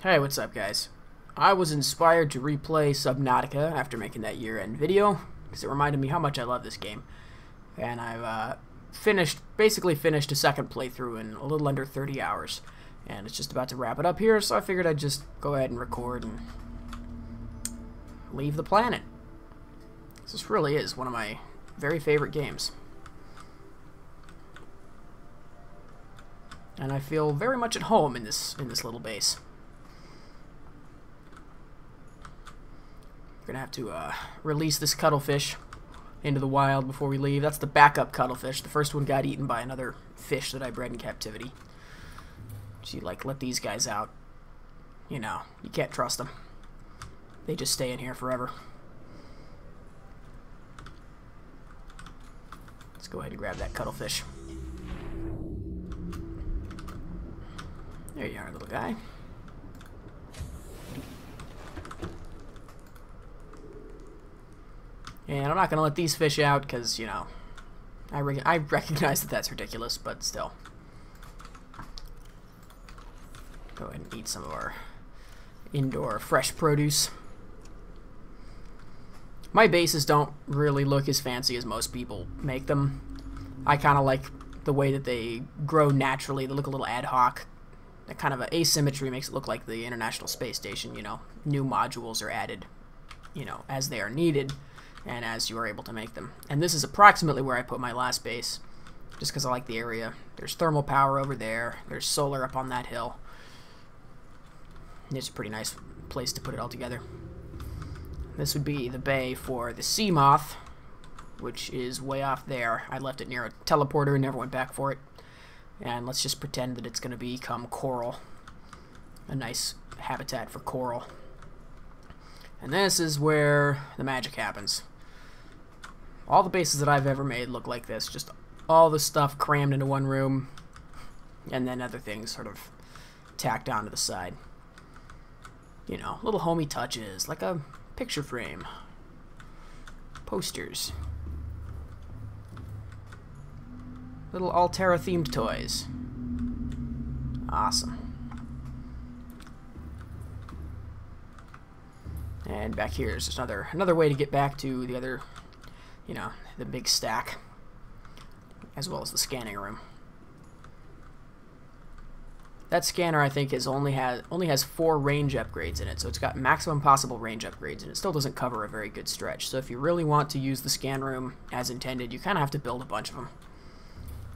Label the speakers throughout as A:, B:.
A: Hey, what's up, guys? I was inspired to replay Subnautica after making that year-end video because it reminded me how much I love this game. And I've basically finished a second playthrough in a little under 30 hours. And it's just about to wrap it up here, so I figured I'd just go ahead and record and leave the planet. This really is one of my very favorite games. And I feel very much at home in this little base. We're gonna have to release this cuttlefish into the wild before we leave. That's the backup cuttlefish. The first one got eaten by another fish that I bred in captivity. So you like let these guys out. You know, you can't trust them. They just stay in here forever. Let's go ahead and grab that cuttlefish. There you are, little guy. And I'm not going to let these fish out because, you know, I recognize that that's ridiculous, but still. Go ahead and eat some of our indoor fresh produce. My bases don't really look as fancy as most people make them. I kind of like the way that they grow naturally. They look a little ad hoc. That kind of asymmetry makes it look like the International Space Station, you know. New modules are added, you know, as they are needed and as you are able to make them. And this is approximately where I put my last base, just because I like the area. There's thermal power over there. There's solar up on that hill. It's a pretty nice place to put it all together. This would be the bay for the sea moth, which is way off there. I left it near a teleporter and never went back for it. And let's just pretend that it's going to become coral. A nice habitat for coral. And this is where the magic happens. All the bases that I've ever made look like this. Just all the stuff crammed into one room. And then other things sort of tacked onto the side. You know, little homey touches. Like a picture frame. Posters. Little Altera themed toys. Awesome. And back here is just another way to get back to the other, you know, the big stack, as well as the scanning room. That scanner, I think, only has 4 range upgrades in it, so it's got maximum possible range upgrades, and it still doesn't cover a very good stretch. So if you really want to use the scan room as intended, you kind of have to build a bunch of them.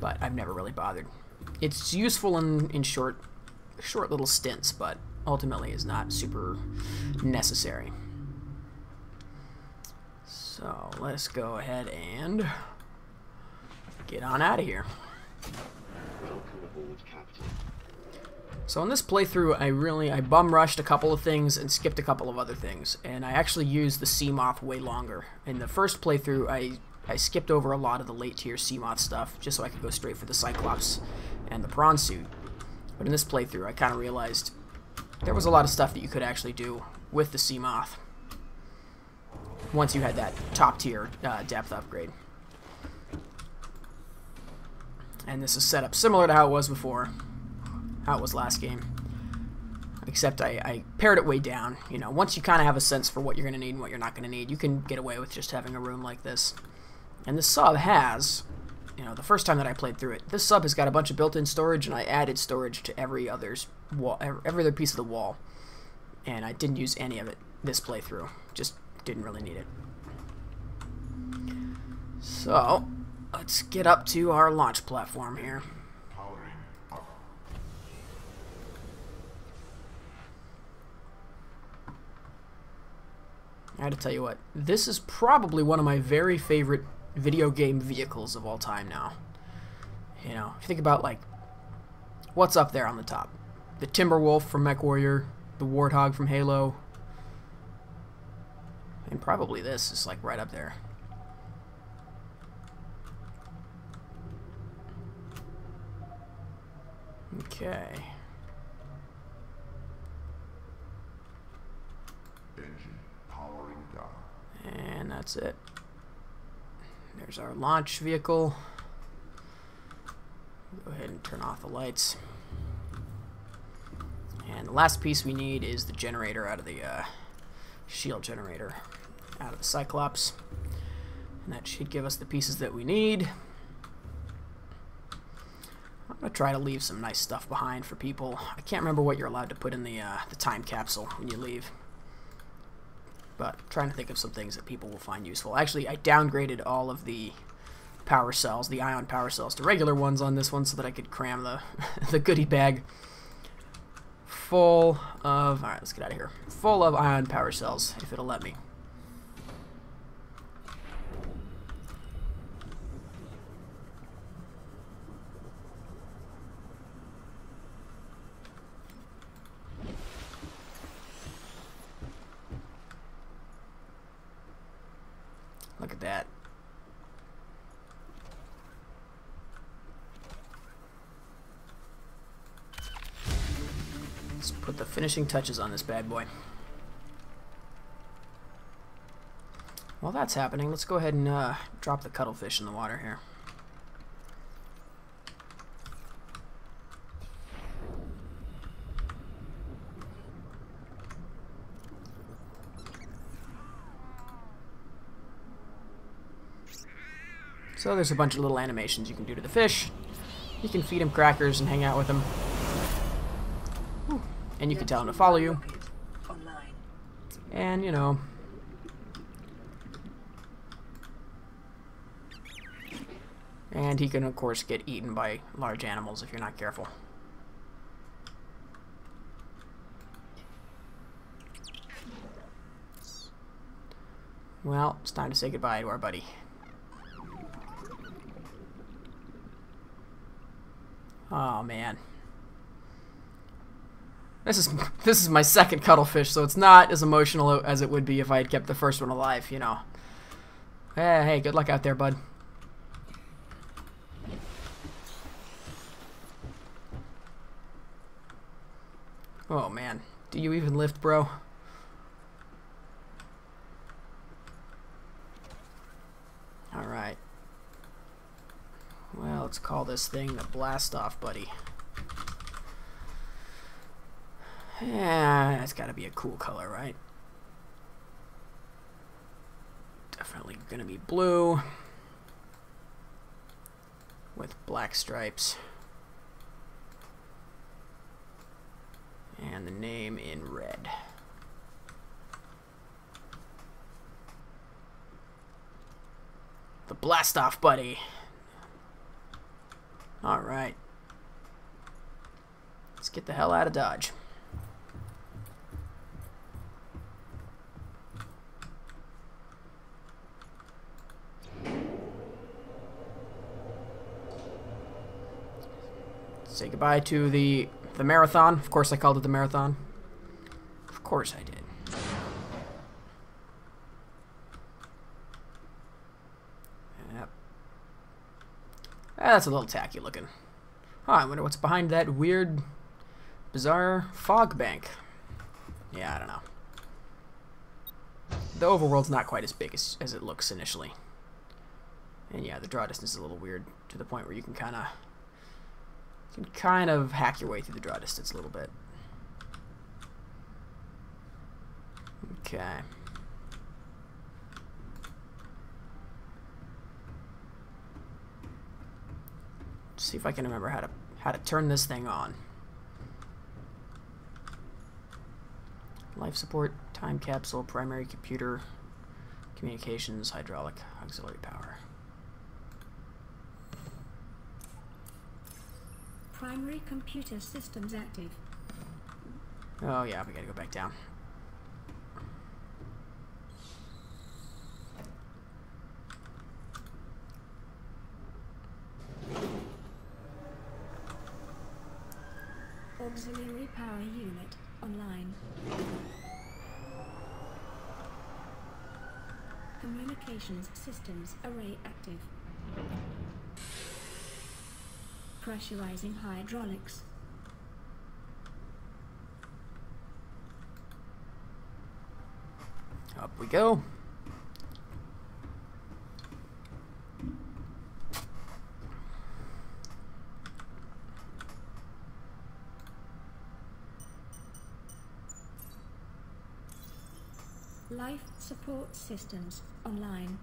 A: But I've never really bothered. It's useful in short little stints, but ultimately is not super necessary. So let's go ahead and get on out of here. So in this playthrough, I bum rushed a couple of things and skipped a couple of other things, and I actually used the sea moth way longer. In the first playthrough, I skipped over a lot of the late tier sea moth stuff just so I could go straight for the Cyclops and the prawn suit. But in this playthrough, I kind of realized there was a lot of stuff that you could actually do with the sea moth once you had that top tier depth upgrade. And this is set up similar to how it was before, how it was last game, except I pared it way down. You know, once you kind of have a sense for what you're going to need and what you're not going to need, you can get away with just having a room like this. And this sub has, you know, the first time that I played through it, this sub has got a bunch of built-in storage, and I added storage to every other piece of the wall. And I didn't use any of it this playthrough. Just didn't really need it. So, let's get up to our launch platform here. I had to tell you what, this is probably one of my very favorite video game vehicles of all time now. You know, if you think about, like, what's up there on the top? The Timberwolf from MechWarrior, the Warthog from Halo, and probably this is, like, right up there. Okay.
B: Engine powering down.
A: And that's it. There's our launch vehicle. Go ahead and turn off the lights. And the last piece we need is the generator out of the shield generator out of the Cyclops. And that should give us the pieces that we need. I'm going to try to leave some nice stuff behind for people. I can't remember what you're allowed to put in the time capsule when you leave. But I'm trying to think of some things that people will find useful. Actually, I downgraded all of the power cells, the ion power cells, to regular ones on this one so that I could cram the, the goodie bag full of... Alright, let's get out of here. Full of ion power cells, if it'll let me. Look at that. Let's put the finishing touches on this bad boy. While that's happening, let's go ahead and drop the cuttlefish in the water here. So there's a bunch of little animations you can do to the fish. You can feed him crackers and hang out with him. Whew. And you can tell him to follow you. And, you know... And he can, of course, get eaten by large animals if you're not careful. Well, it's time to say goodbye to our buddy. Oh man, this is my second cuttlefish, so it's not as emotional as it would be if I had kept the first one alive, you know. Hey, good luck out there, bud. Oh man, do you even lift, bro? All right. Well, let's call this thing the Blast Off Buddy. Yeah, that's got to be a cool color, right? Definitely going to be blue with black stripes. And the name in red. The Blast Off Buddy. Alright. Let's get the hell out of Dodge. Say goodbye to the marathon. Of course I called it the marathon. Of course I did. That's a little tacky looking. Oh, I wonder what's behind that weird, bizarre fog bank. Yeah, I don't know. The overworld's not quite as big as it looks initially. And yeah, the draw distance is a little weird to the point where you can kind of hack your way through the draw distance a little bit. Okay. See if I can remember how to turn this thing on. Life support, time capsule, primary computer, communications, hydraulic, auxiliary power.
C: Primary computer systems active.
A: Oh yeah, we gotta go back down.
C: Auxiliary power unit online. Communications systems array active. Pressurizing hydraulics.
A: Up we go.
C: Life support systems online.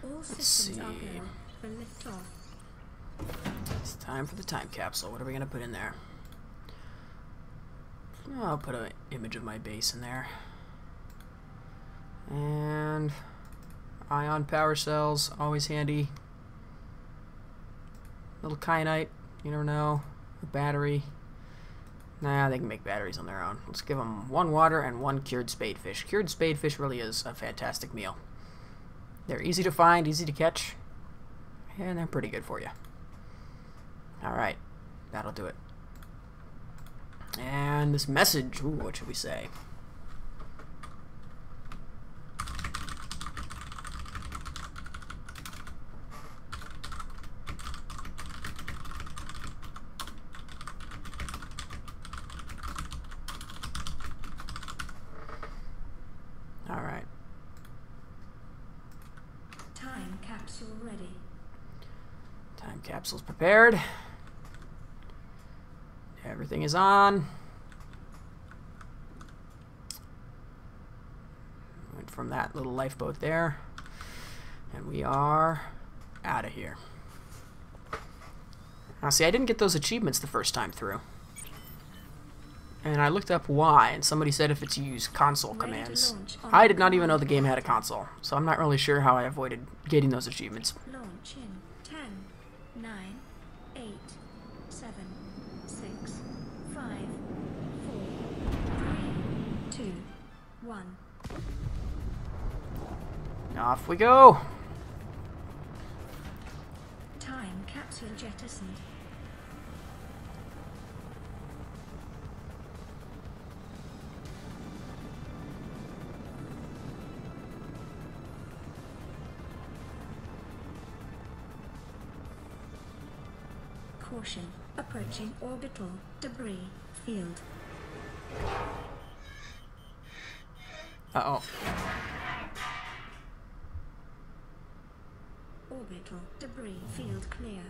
C: All systems are
A: see.
C: go for liftoff.
A: It's time for the time capsule. What are we going to put in there? Oh, I'll put an image of my base in there. And ion power cells, always handy. Little kyanite, you never know. A battery. Nah, they can make batteries on their own. Let's give them 1 water and 1 cured spadefish. Cured spadefish really is a fantastic meal. They're easy to find, easy to catch, and they're pretty good for you. Alright, that'll do it. And this message, ooh, what should we say? Alright.
C: Time capsule ready.
A: Time capsule's prepared. Everything is on. Went from that little lifeboat there. And we are out of here. Now see, I didn't get those achievements the first time through. And I looked up why, and somebody said if it's use console
C: Ready to
A: commands.
C: launch on
A: I did not even know the game had a console, so I'm not really sure how I avoided getting those achievements.
C: Launch in 10, 9, 8, 7, 6, 5, 4, 3, 2, 1.
A: Off we go!
C: Time capsule jettisoned. Caution, approaching orbital debris field.
A: Uh-oh.
C: Orbital debris field clear.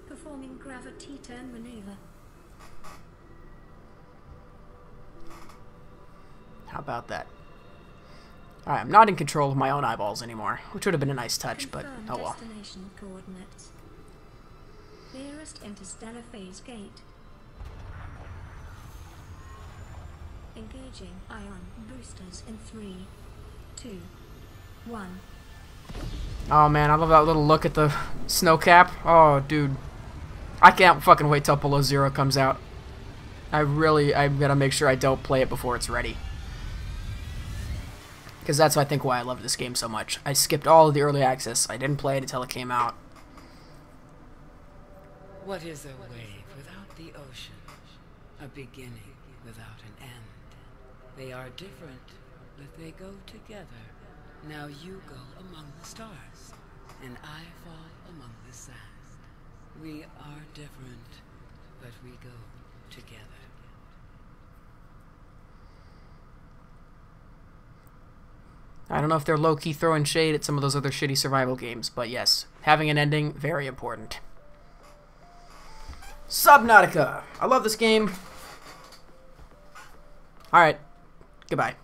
C: Performing gravity turn maneuver.
A: How about that? Alright, I'm not in control of my own eyeballs anymore, which would have been a nice touch, but
C: Confirm
A: oh well.
C: destination coordinates. Nearest interstellar phase gate. Engaging ion boosters in 3, 2, 1.
A: Oh man, I love that little look at the snow cap. Oh, dude. I can't fucking wait till Below Zero comes out. I'm gonna make sure I don't play it before it's ready. Because that's, I think, why I love this game so much. I skipped all of the early access. I didn't play it until it came out.
D: What is a wave without the ocean? A beginning without an end. They are different, but they go together. Now you go among the stars, and I fall among the sand. We are different, but we go together.
A: I don't know if they're low-key throwing shade at some of those other shitty survival games, but yes, having an ending, very important. Subnautica! I love this game. Alright, goodbye.